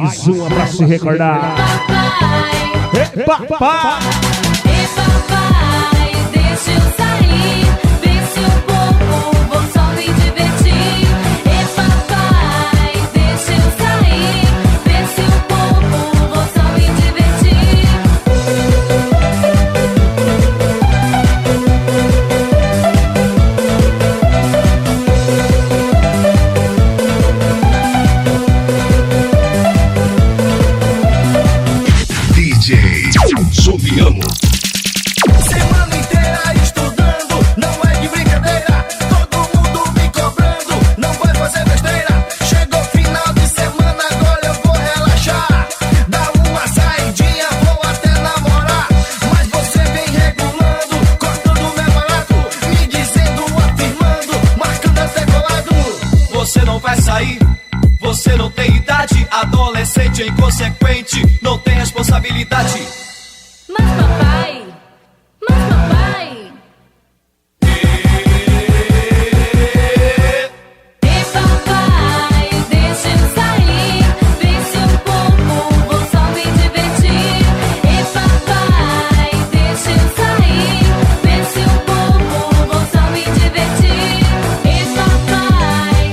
Mais uma pra se recordar. Papai, Papai, papai, deixa eu sair, vê-se um pouco, vou só me divertir. Papai, deixa eu sair, vê-se um pouco, vou só me divertir. DJ Juliano. Semana inteira estudando, não é de brincadeira. Todo mundo me cobrando, não vai fazer besteira. Chegou final de semana, agora eu vou relaxar. Dá uma saidinha, vou até namorar. Mas você vem regulando, cortando meu barato, me dizendo, afirmando, marcando até colado. Você não vai sair, você não tem idade. Adolescente inconsequente, não tem responsabilidade. Mas papai, papai, deixa eu sair, vê-se um pouco, vou só me divertir. Papai, deixa eu sair, vê-se um pouco, vou só me divertir. Papai,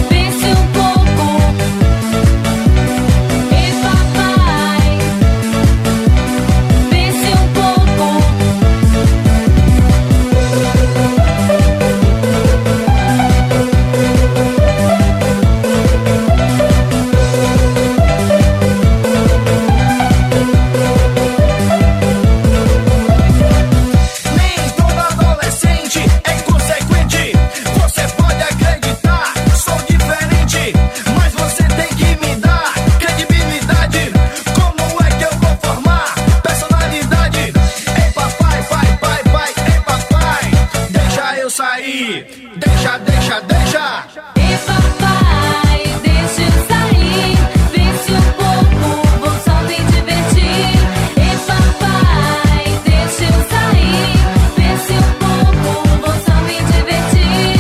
vê-se um pouco. Papai, vê-se um pouco. Nem todo adolescente é inconsequente. Você pode acreditar, sou diferente, mas você tem que me dar credibilidade. Como é que eu vou formar personalidade? Ei papai, ei papai, deixa eu sair, deixa. Papai, deixa eu sair, vê-se um pouco, vou só me divertir. Papai, deixa eu sair, vê-se um pouco, vou só me divertir.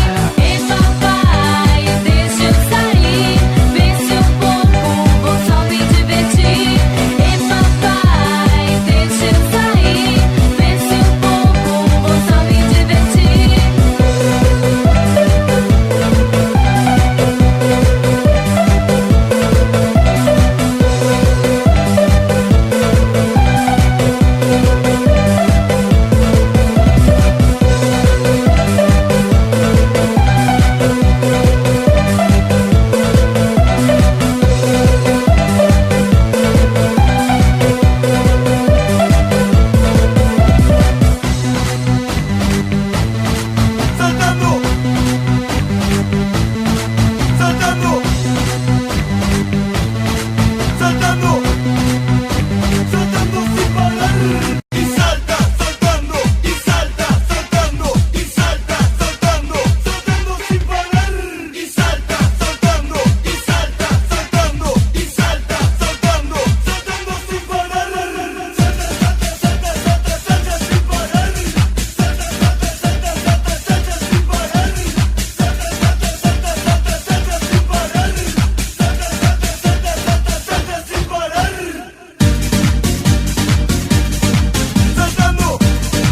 Papai, deixa eu sair, vê-se um pouco, vou só me divertir. Papai, deixa eu sair, vê-se um pouco, vou só me divertir.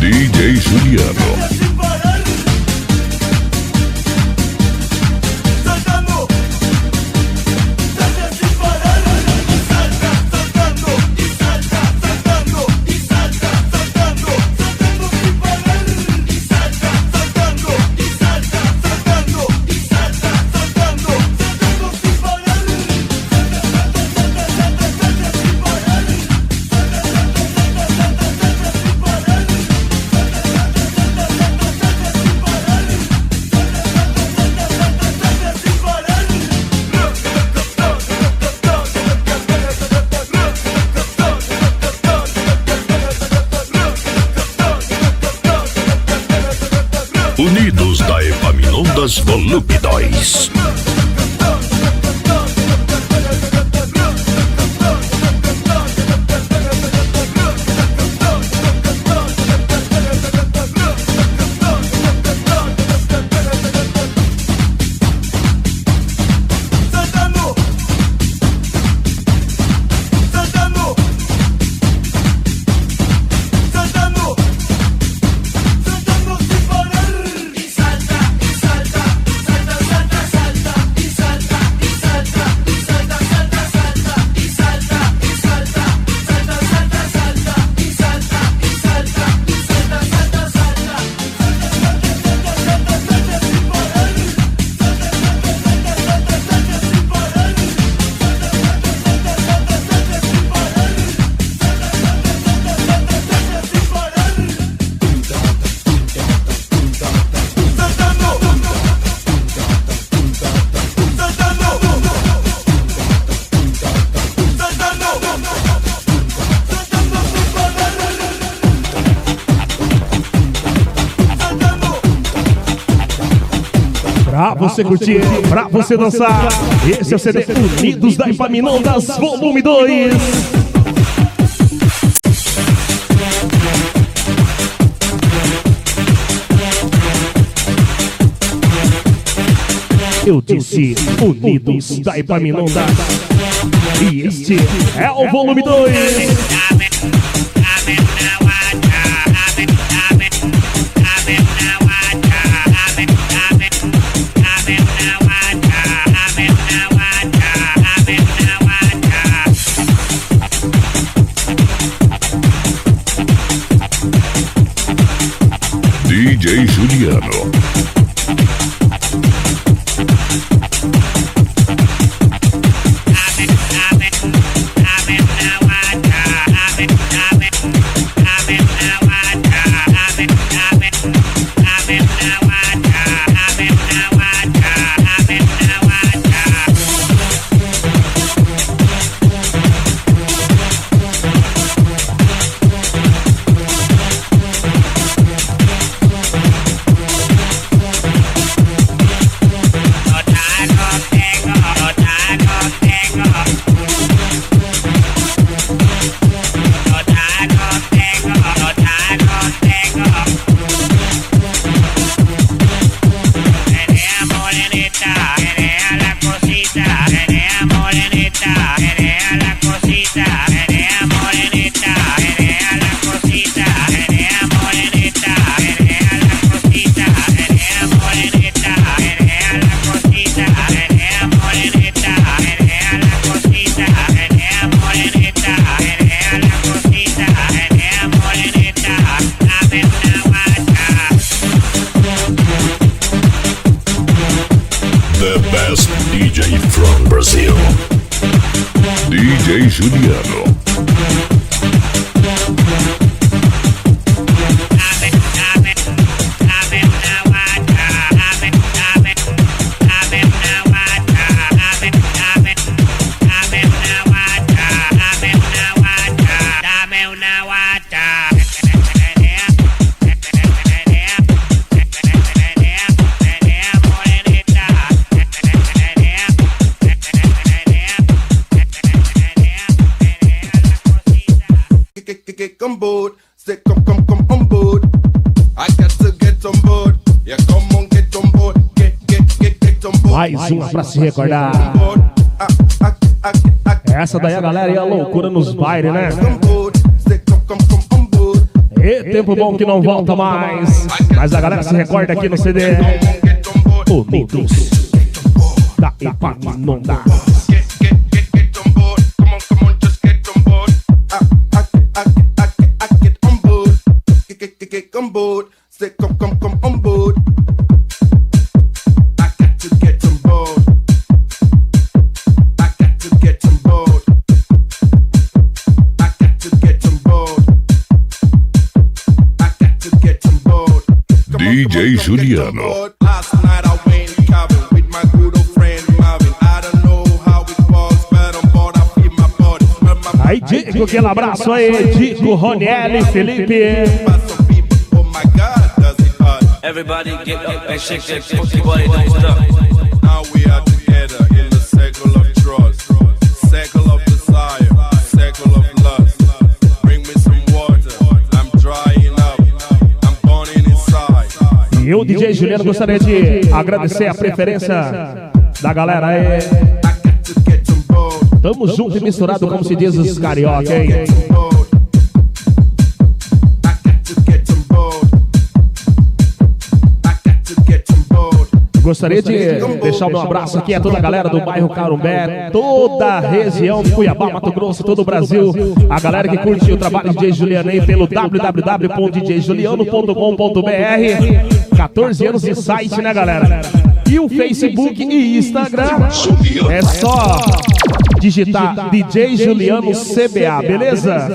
DJ Juliano. Unidos da Epaminondas Volume 2. Pra você curtir, pra você dançar. Esse é o CD Unidos da Epaminondas Volume 2. Eu disse Unidos da Epaminondas. E este é o Volume 2. DJ Juliano. DJ from Brazil, DJ Juliano. On board, say come on board. I got to get on board. Yeah, come on, get on board. Get on board. Mais uma pra se recordar. Essa daí a galera ia loucura nos bailes, né? E tempo bom que não volta mais. Mas a galera se recorda aqui no CD. Unidos da Epaminondas. Get on board, say come on board. I got to get on board. I got to get on board. I got to get on board. I got to get on board. DJ Juliano. Last night I went cabin with my good old friend Marvin. I don't know how it was, but on board I feel my body. Aí, Dico, aquele abraço aí, Dico, Roniel, Felipe. Everybody get up and shake that funky body, don't stop. Now we are together in the circle of trust, circle of desire, circle of lust. Bring me some water, I'm drying up, I'm burning inside. E eu, DJ Juliano, gostaria de agradecer a preferência da galera aí. Tamo junto e misturado, como se diz os carioca, hein? Gostaria de deixar o meu abraço aqui a toda a galera do bairro Carumbé, toda a região de Cuiabá, Mato Grosso, todo o Brasil. A galera que curte o trabalho de DJ Juliano aí pelo www.djjuliano.com.br. 14 anos de site, né, galera? E o Facebook e Instagram é só digitar DJ Juliano CBA, beleza?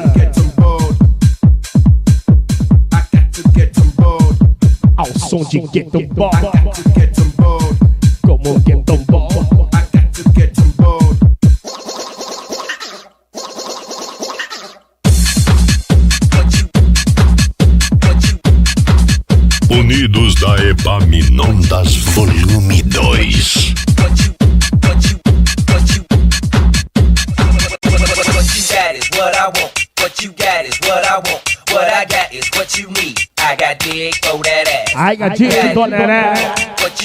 Ao som de Get On Board. Como Get On Board. Unidos da Epaminondas Volume 2.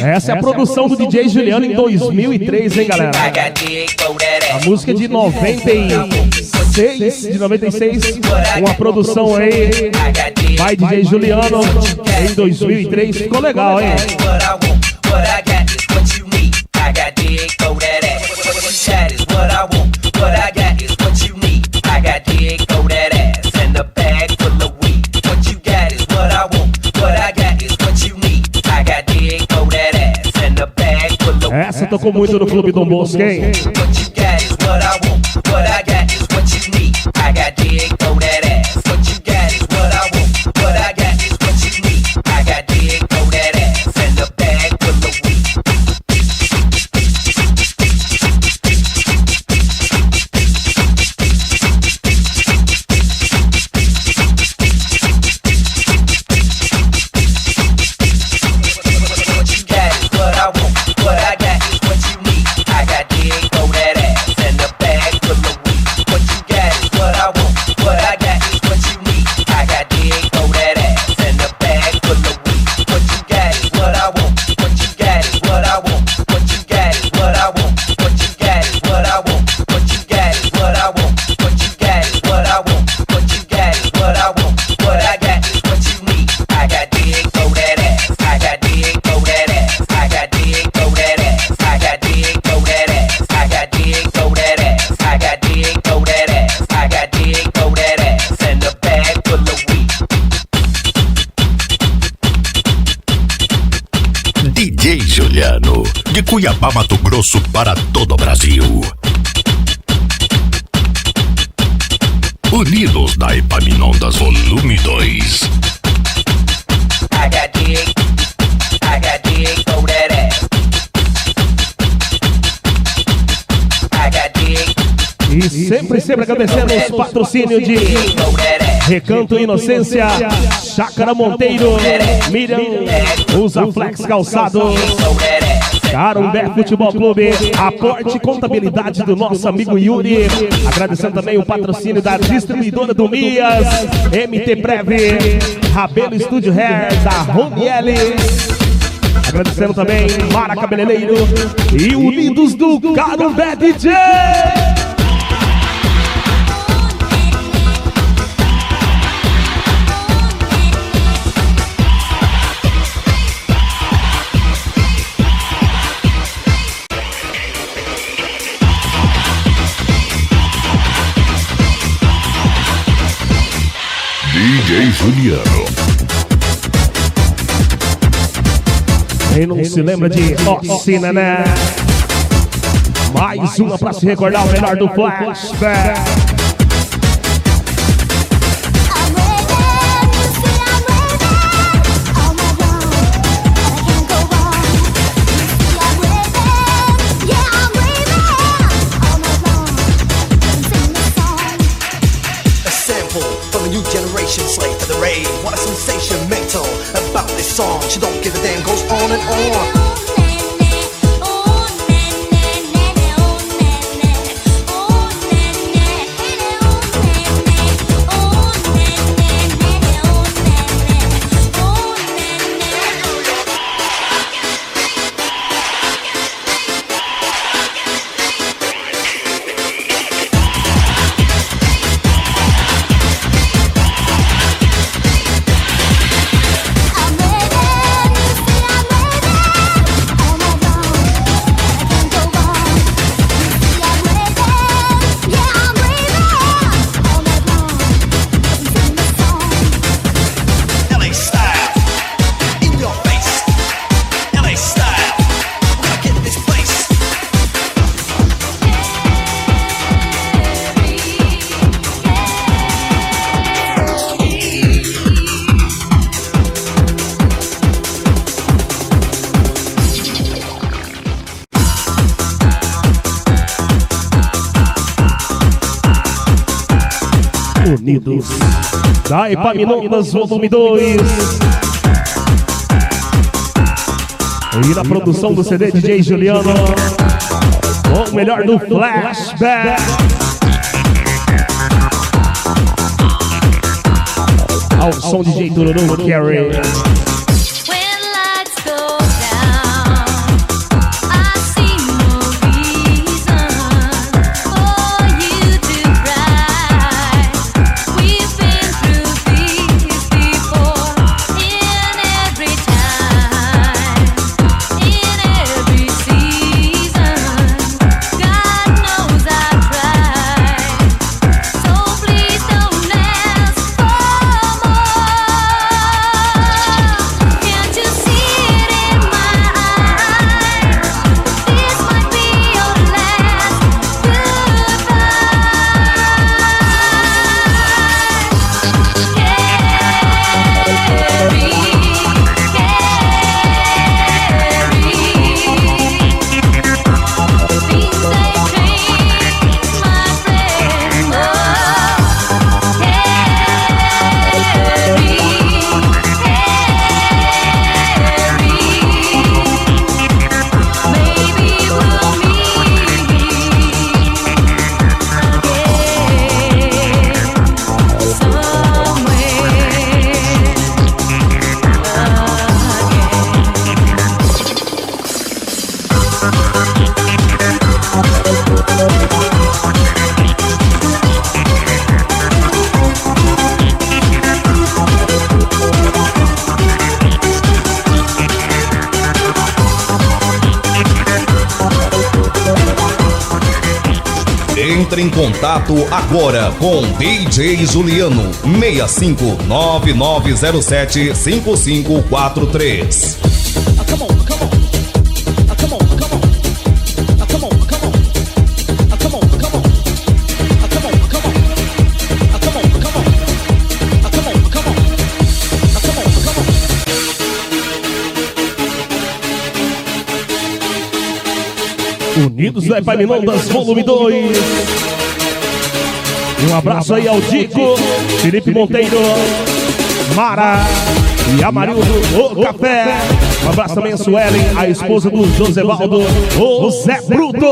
Essa é a produção do DJ Juliano em 2003, hein, galera? A música é de 96, uma produção aí by DJ Juliano em 2003. Ficou legal, hein? Essa tocou muito no Clube Dom Bosco, hein? DJ Juliano, de Cuiabá, Mato Grosso, para todo o Brasil. Unidos da Epaminondas Volume 2. E sempre agradecendo os patrocínios de Recanto Inocência, Chácara Monteiro, Miriam, Usa Flex Calçados, Carumbé Futebol Clube, aporte e contabilidade do nosso amigo Yuri. Agradecendo também o patrocínio da distribuidora do Mias, MT Preve, Rabelo Estúdio Hair, da Roniele. Agradecendo também Mara Cabeleireiro e Unidos do Carumbé DJ. DJ Juliano. Quem não se lembra de Ossina, né? Mais uma pra se recordar, o melhor do flashback. Slave for the rave, what a sensation mental about this song. She don't give a damn, goes on and on. Unidos da Epaminondas Volume 2. E na produção do CD DJ Juliano, o melhor do Flashback. Ao som DJ Tururu Carey. Entre em contato agora com DJ Juliano 6599075543. Unidos do Epaminondas, volume 2. E um abraço aí ao Dico, Felipe Monteiro, Mara e Amarildo, o Café. Um abraço também a Suelen, a esposa do Josevaldo, o Zé Bruto.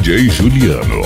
DJ Juliano.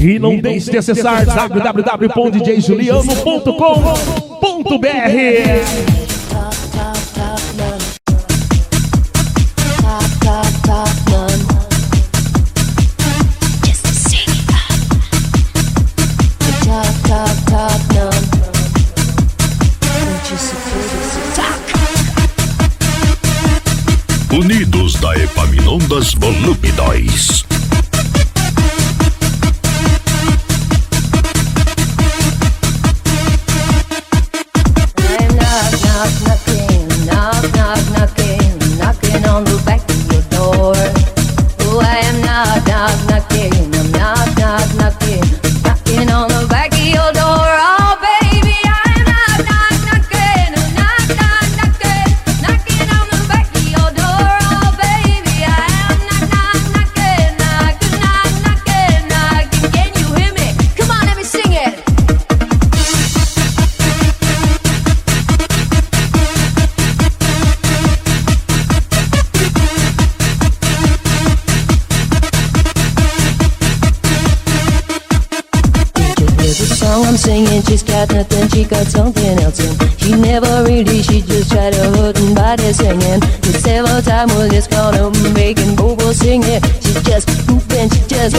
E não deixe de acessar www.djjuliano.com.br. Unidos da Epaminondas Volume 2. Knocking on the back of your door. Oh, I am knocking, I'm knocking on the back of your door. Oh, baby, I'm knocking on the back of your door. Oh, baby, I'm knocking. Can you hear me? Come on, let me sing it. Song I'm singing, she's got nothing, she got something else in. She never really, she just tried to hurt and body singing. The several times was just gonna making Bobo sing it. She just moving, she just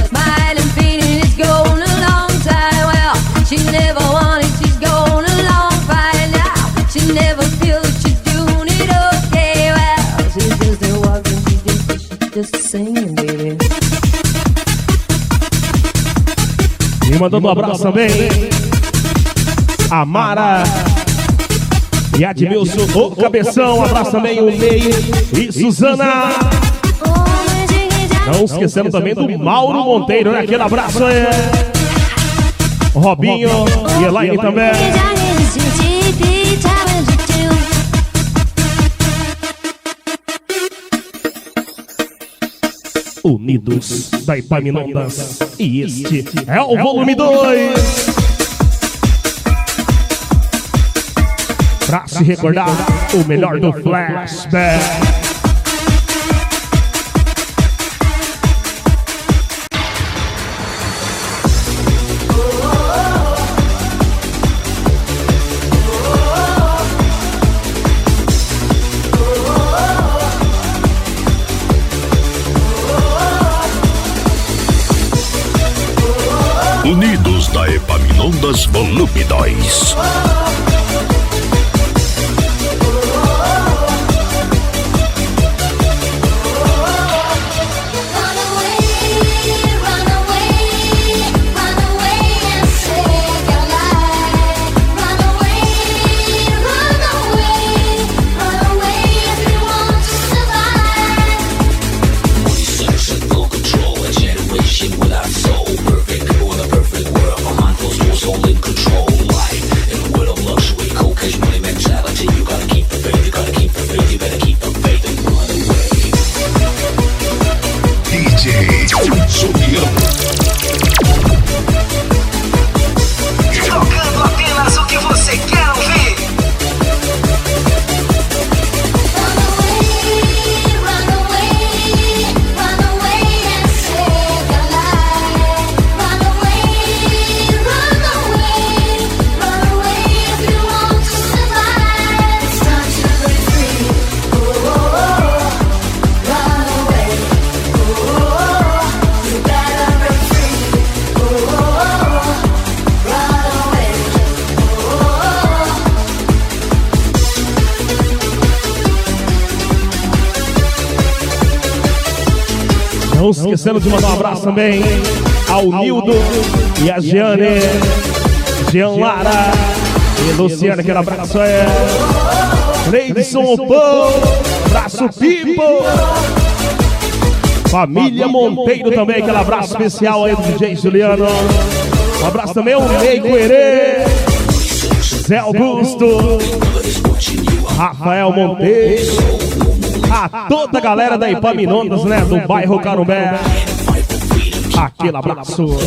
smiling, feeling it's gone a long time. Well, she never wanted, she's gone a long time now. She never feels she's doing it okay. Well, she's just a walking, she's just singing, baby. E mandando um abraço também a Mara e a Admilson, o Cabeção. Um abraço também o Ney e Suzana. Não esquecendo também do Mauro Monteiro, né? Aquele abraço aí. Robinho e Elaine também. Unidos da Epaminondas. E este é o volume 2. Pra se recordar o melhor do flashback. Unidos da Epaminondas Volume 2. Tocando apenas o que você quer ouvir. Não esquecendo de mandar um abraço também ao Nildo e a Giane, Jean Lara e Luciana, aquele abraço é Leidson Opão, abraço Pipo, família Monteiro também, aquele abraço especial aí do DJ Juliano. Um abraço também ao Ney Coerê, Zé Augusto, Rafael Monteiro, a toda a galera da Epaminondas, né, do bairro Carumbé. Aquele abraço.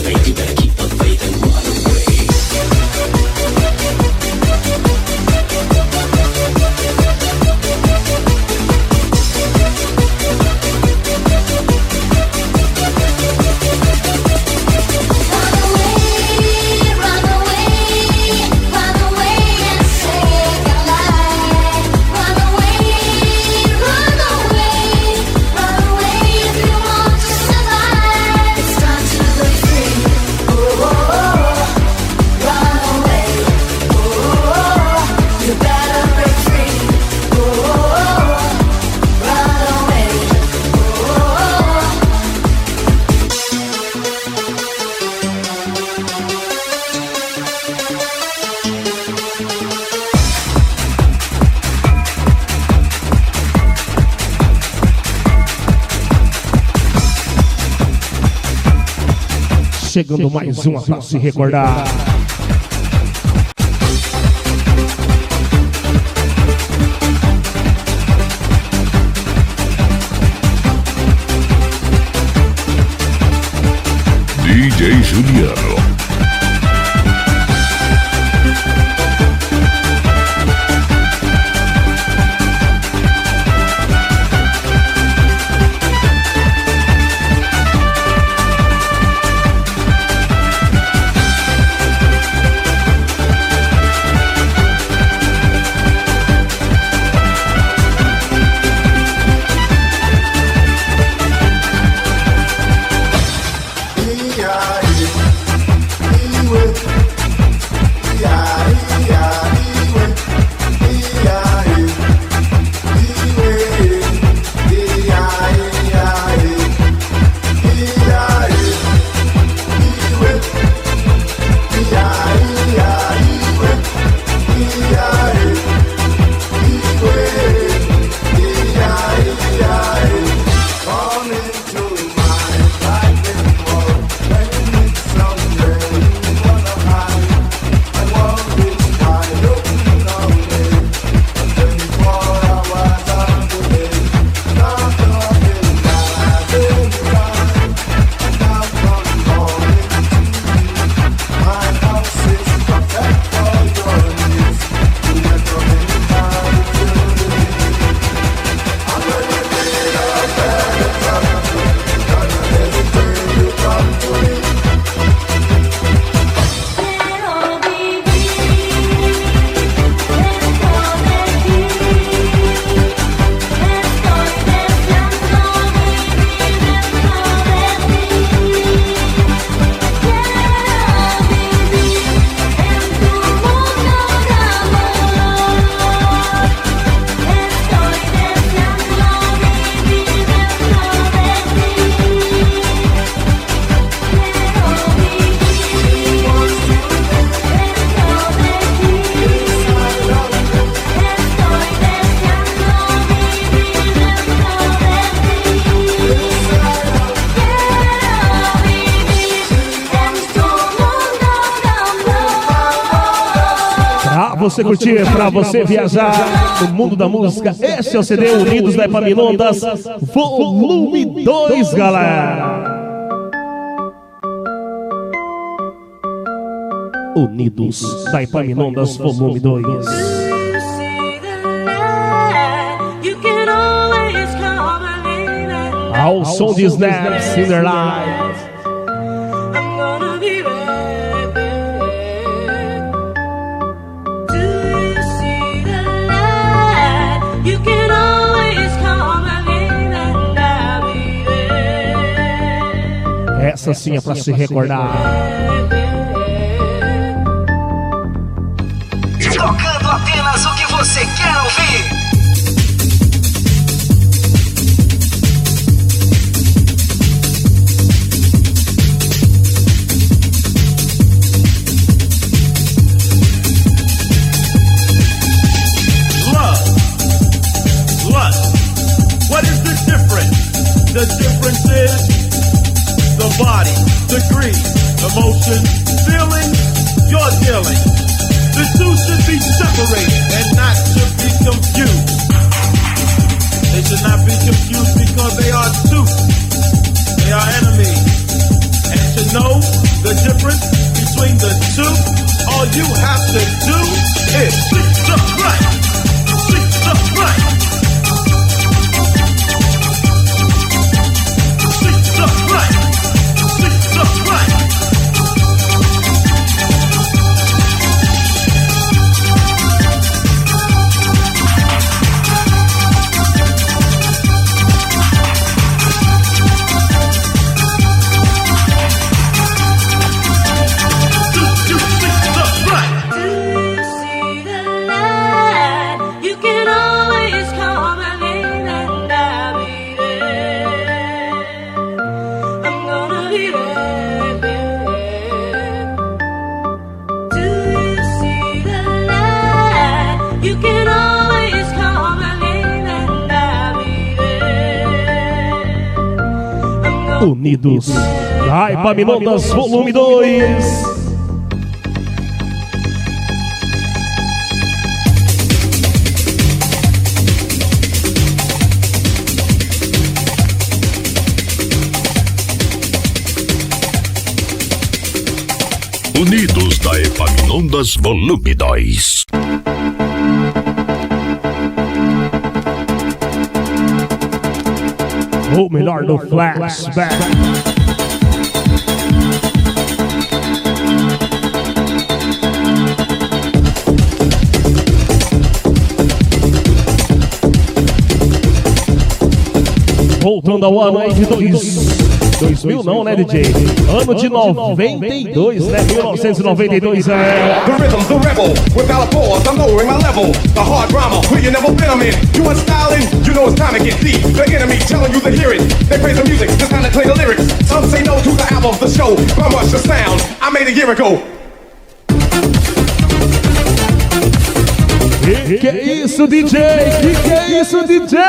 Chegando mais uma pra se recordar. DJ Juliano. Você curtir, pra você viajar no mundo da música. Esse é o CD Unidos da Epaminondas, volume 2, galera. Unidos da Epaminondas, volume 2. Ao som de Snaps in their life. Essa sim é pra se recordar. Tocando apenas o que você quer ouvir. Lust. What is the difference? The difference is the body, the greed, emotion, feeling, your dealing. The two should be separated and not should be confused. They should not be confused because they are two. They are enemies. And to know the difference between the two, all you have to do is seek the right. Seek the right. Seek the right. Seek the right. Unidos Vai, Epaminondas, volume 2. Unidos da Epaminondas, volume 2. O melhor do flashback. Voltando ao ano aí de 2000 não, né, DJ? Ano de 92, né? 1992 é... The rhythm, the rebel, without a pause, I'm lowering my level. The hard drama, where you never been, I'm in. You want styling, you know it's time to get deep. The enemy telling you to hear it. They praise the music, just time to play the lyrics. Some say no to the album, the show, but much the sound I made a year ago. Que é isso, DJ? Que é isso, DJ?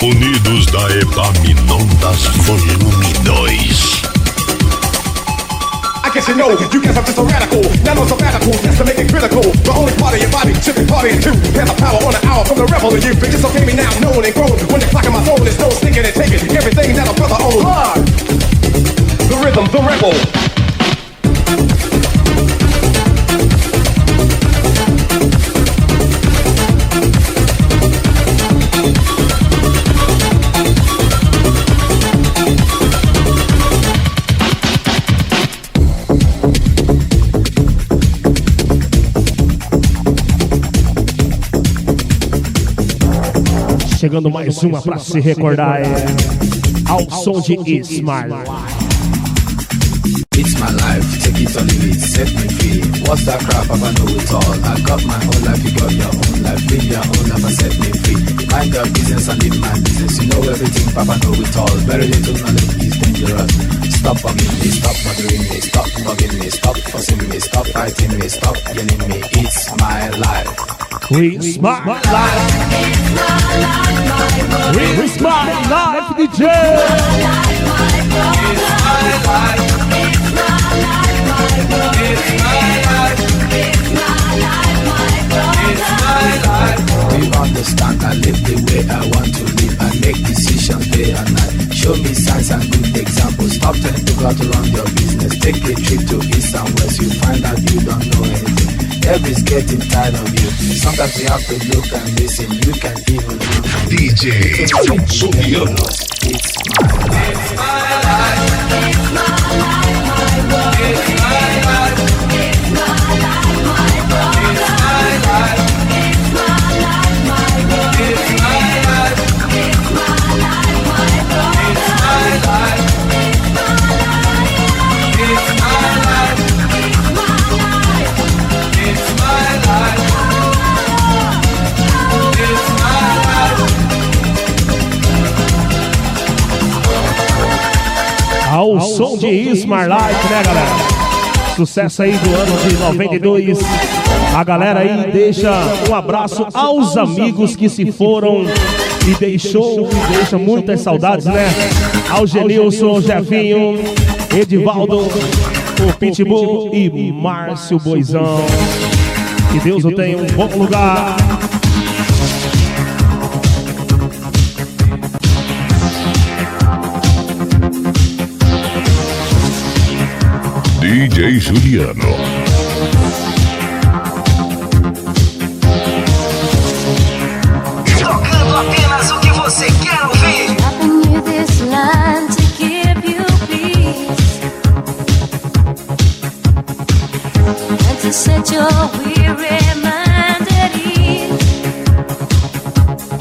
Unidos da Epaminondas, volume 2. I guess you know, you guess I'm just a radical. Now no sabbatical, just to make it critical. The only part of your body should be partying too. Have the power on the hour from the rebel in you. But it's okay me now, known and grown. When the clock in my phone is no stinking and taking everything that a brother owns. The rhythm, the rebel. Chegando mais uma pra se recordar, é ao som de It's My Life. It's my life, take it or leave it, set me free. What's that crap? I know it all. I got my own life, you got your own life. Live your own life and set me free. Mind your business and live my business. You know everything, Papa know it all. Very little knowledge is dangerous. Stop bugging me, stop bothering me, stop bugging me, stop fussing me, stop fighting me, stop yelling me. It's my life. It's my life. It's my life, DJ. Do you understand? I live the way I want to live. I make decisions day and night. Show me signs and good examples. Stop trying to go out around your business. Take a trip to east and west. You find out you don't know anything. Everybody's getting tired of you. Sometimes we have to look and listen. You can even look and DJ Juliano. It's my life. It's my life. It's my life, my world. It's my life. It's my life, my brother. It's my life. It's my life, my world. It's my life. It's my life, my brother. It's my life. It's my life. It's my life. It's my life. It's my life. It's my life. Ao som de It's My Life, né, galera? Sucesso aí do ano de 92. A galera aí deixa um abraço aos amigos que se foram e deixa muitas saudades, né? Ao Genilson, Jefinho, Edivaldo, o Pitbull e Márcio Boizão. Que Deus o tenha um bom lugar. DJ Juliano. Tocando apenas o que você quer ouvir. Dropping you this line to give you peace and to set your weary mind at ease.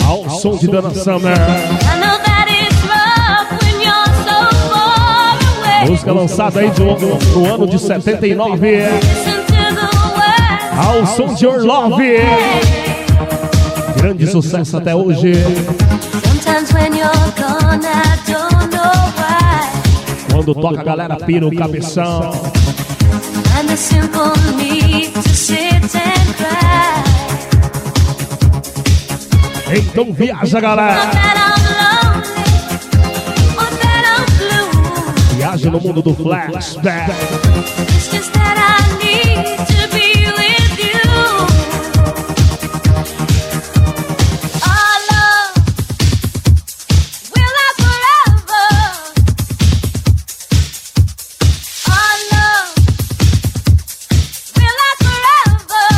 Ao som de Dana Summer. I know that it's rough when you're so far away. Música lançada aí no ano de 79. Listen to the words Ao som de Your Love. Grande sucesso até hoje. sometimes when you're gone, I don't know why. Quando toca a galera pira o cabeção. And the simple need to sit and cry. Então viaja, galera. Viaja no mundo do flashback. It's just that I need to be with you. Our love will last forever. Our love will last forever.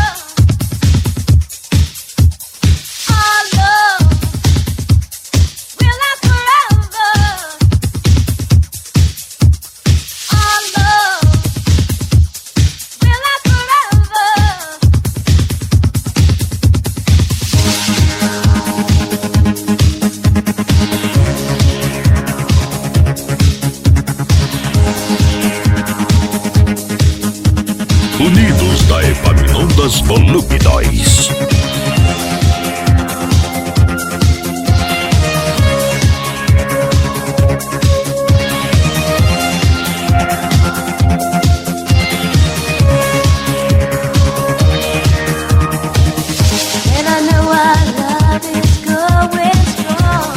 Our love will last forever. Our love will last forever. Unidos da Epaminondas Volume 2. And I know our love is going strong.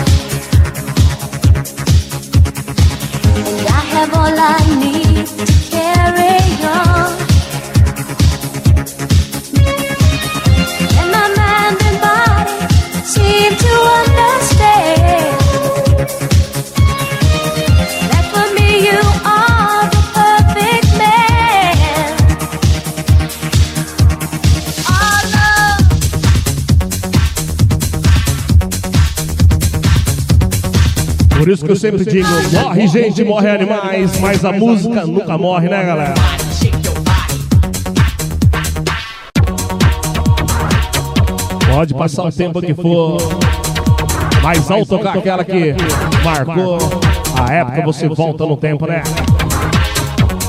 And I have all I need to carry on. And my mind and body seem to understand that for me you are the perfect man. Our love. Por isso que eu sempre digo, morre gente, morre animais, mas a música nunca morre, né, galera? Pode passar o tempo que for, mas ao tocar aquela que marcou a época, você volta no tempo, né?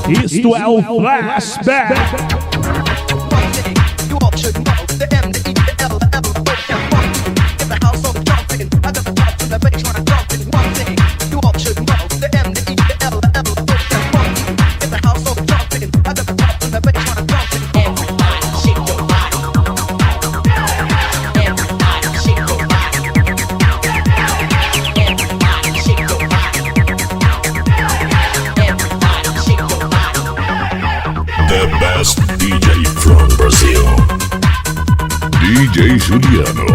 Isto é o flashback. You all should know the M, the E, the L, the L, the O, and one thing. Get the house on jumping. I got the top to the baseline jumping. One thing. You all should know the M, the E, the L, the L, the O, and one thing. Get the house on jumping. I got the top to the baseline jumping. Everybody shake your body. Everybody shake your body. Everybody shake your body. Everybody shake your body. The best DJ from Brazil. DJ Juliano.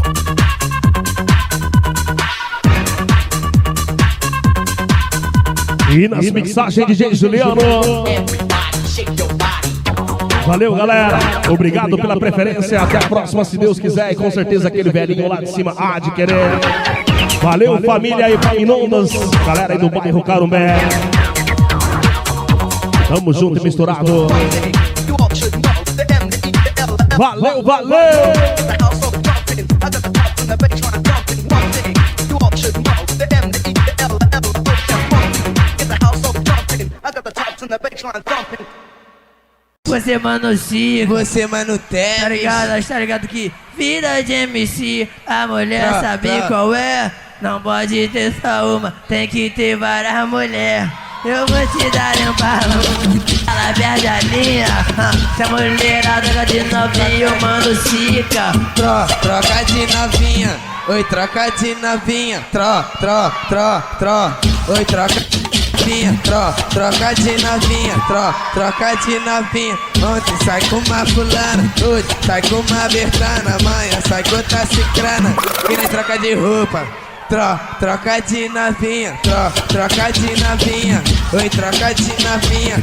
E nas mixagens DJ Juliano. Everybody shake your body. Valeu, galera. Obrigado pela preferência. Até a próxima, se Deus quiser. E com certeza aquele velhinho lá de cima há de querer. Valeu, família Epaminondas. Galera aí do bairro Carumbé. Tamo junto e misturado. You all should know the M, the E, the L, the L. Valeu, valeu. The house on jumping. I got the top and the baseline jumping. One thing. You all should know the M, the E, the L, the L, the O, and one thing. Get the house on jumping. I got the tops and the baseline jumping. Você, mano, Cico, Você, mano, tá ligado? Tá ligado que vida de MC, a mulher sabe qual é. Não pode ter só uma, tem que ter várias mulheres. Eu vou te dar um balão, ela perde a linha. Se a mulherada tá de novinho, mano, Cica. Troca de novinha. Oi, troca de novinha. Oi, troca troca de novinha, troca de novinha. Ontem sai com uma fulana, hoje sai com uma Bertana. Amanhã sai com outra cicrana, que nem troca de roupa. Troca de novinha, troca de novinha. Oi, troca de novinha,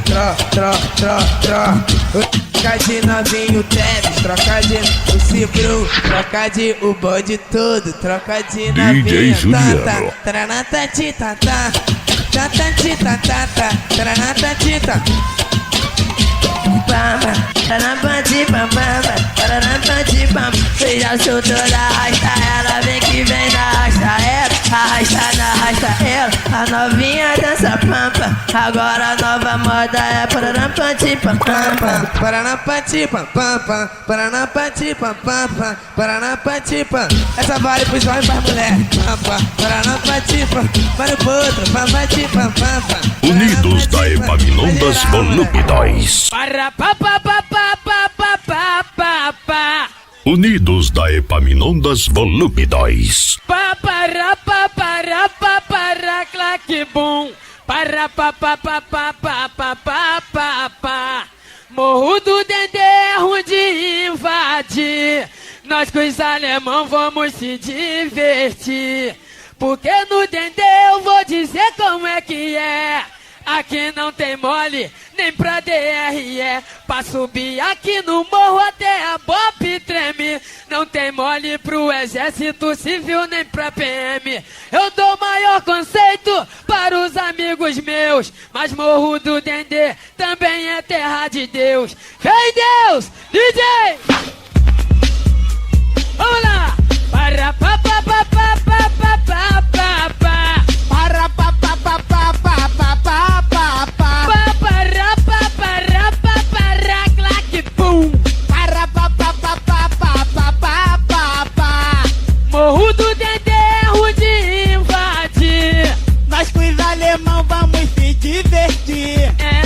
Oi, troca de novinho, o Tevez, troca de o Cipro, troca de o bode todo, troca de novinha. DJ Juliano. Você já soltou na rasta, ela vem que vem na rasta, arrasta na rasta ela. A novinha dança pampa, agora a nova moda é paranampantipam, Paranampantipam, Paranampantipam. Essa vale pros homens e pras mulheres. Paranampantipam, vale pro outro, pampantipam. Unidos da Epaminondas Volume 2. para pa pa pa pa pa pa pa pa pa. Unidos da Epaminondas Volume 2. Papará, papará, papará, claque bum. Para pa. Morro do Dendê é ruim de invadir. Nós com os alemão vamos se divertir. Porque no Dendê eu vou dizer como é que é. Aqui não tem mole, nem pra DRE. Pra subir aqui no morro até a Bop treme. Não tem mole pro exército civil, nem pra PM. Eu dou maior conceito para os amigos meus. Mas morro do Dendê também é terra de Deus. Vem Deus, DJ! Vamos lá! Para pa pa pa pa pa pa pa pa pa. Para pa pa pa pa pa pa pa pa pa. Para pa para pa para claque pum. Para pa pa pa pa pa pa pa pa pa. Morro do Dendê é ruim de invadir. Nós com os alemão vamos se divertir. É,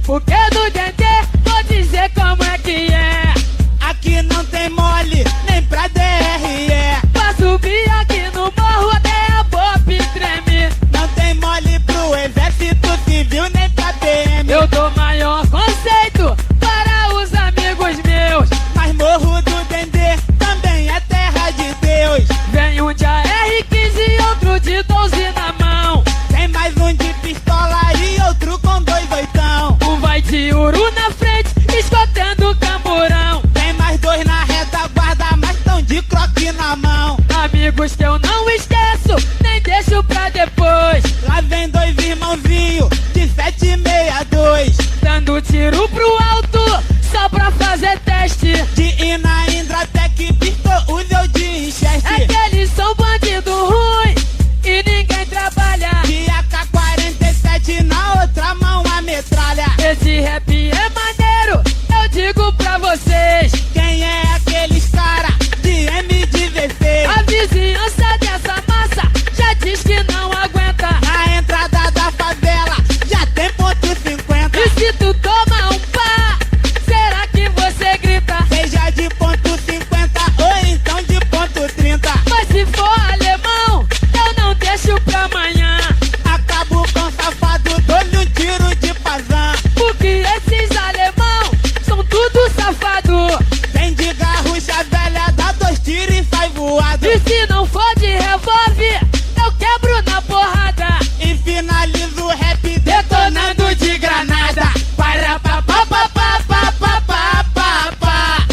porque no Dendê vou dizer como é que é. Aqui não tem mole, nem pra DRE. Pra subir aqui no morro até a Bop treme. Não tem mole pro exército civil, nem pra PM. Eu dou maior conceito para os amigos meus. Mas morro do Dendê também é terra de Deus. Vem um de AR-15 e outro de 12 na mão. Tem mais um de pistola e outro com 2 oitão. Um vai de uru na frente, escotando o camburão. Tem mais 2 na retaguarda, mas tão de croque na mão. Amigos que eu não esqueço, nem deixo pra depois. Lá vem 2 irmãozinhos de 762. Dando tiro pro alto, só pra fazer teste. De Ina, Indratec, Pistol, Uzel de Winchester. É que eles são bandido ruim e ninguém trabalha. De AK-47 na outra mão a metralha. Esse rap é maneiro, eu digo pra vocês. Quem é aqueles cara de M16? A vizinhança dessa massa já diz que não aguenta. Na entrada da favela já tem ponto 50. E se tu toma um pá, será que você grita? Seja de ponto 50 ou então de ponto 30. Mas se for alemão, eu não deixo pra amanhã. Acabo com safado, dou-lhe um tiro de pazão. Porque esses alemão são tudo safado. Vem de garrucha velha, dá 2 tiros e sai voado. E se não for de revólver, eu quebro na porrada. E finalizo o rap detonando de granada. Para pa pa pa pa pa pa pa pa pa.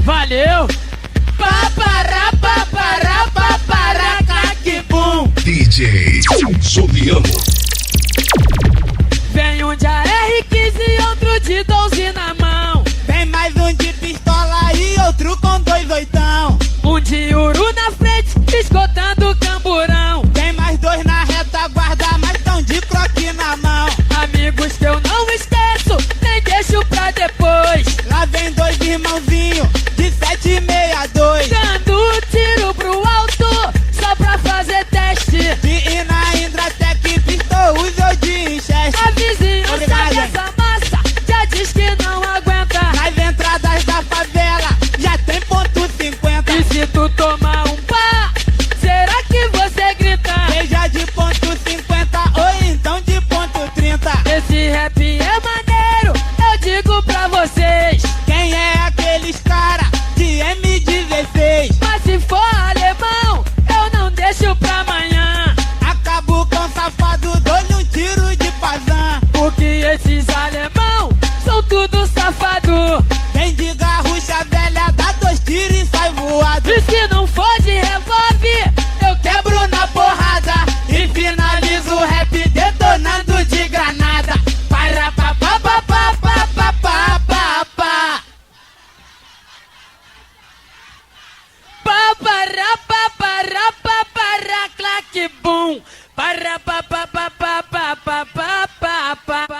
Valeu! Papará papará papará claque bum. DJ Juliano. Vem um de AR-15 e outro de 12 na mão. Vem mais um de pistola e outro com 2 oitão. Um de uru na frente, escotando o camburão. Tem mais 2 na retaguarda, mas tão de croque na mão. Amigos que eu não esqueço, nem deixo pra depois. Lá vem 2 irmãozinhos de 762. Dando tiro pro alto, só pra fazer teste. De Ina, Indratec, Pistol, Uzel de Winchester. A vizinhança dessa massa já diz que não aguenta. Nas entradas da favela já tem ponto 50. E se tu tomar um pá, será que você grita? Seja de ponto 50 ou então de ponto 30. Esse rap é maneiro, eu digo pra vocês. Quem é aqueles cara de M16? Mas se for alemão, eu não deixo pra amanhã. Acabo com safado, dou-lhe um tiro de pazão. Porque esses alemão são tudo safado. Vem de garrucha velha, dá 2 tiros e sai voado. E se não for de revólver, eu quebro na porrada. E finalizo o rap detonando de granada. Para pa pa pa pa pa pa pa pa pa. Papará, papará, papará, claque bum. Para pa pa pa pa pa pa pa pa pa.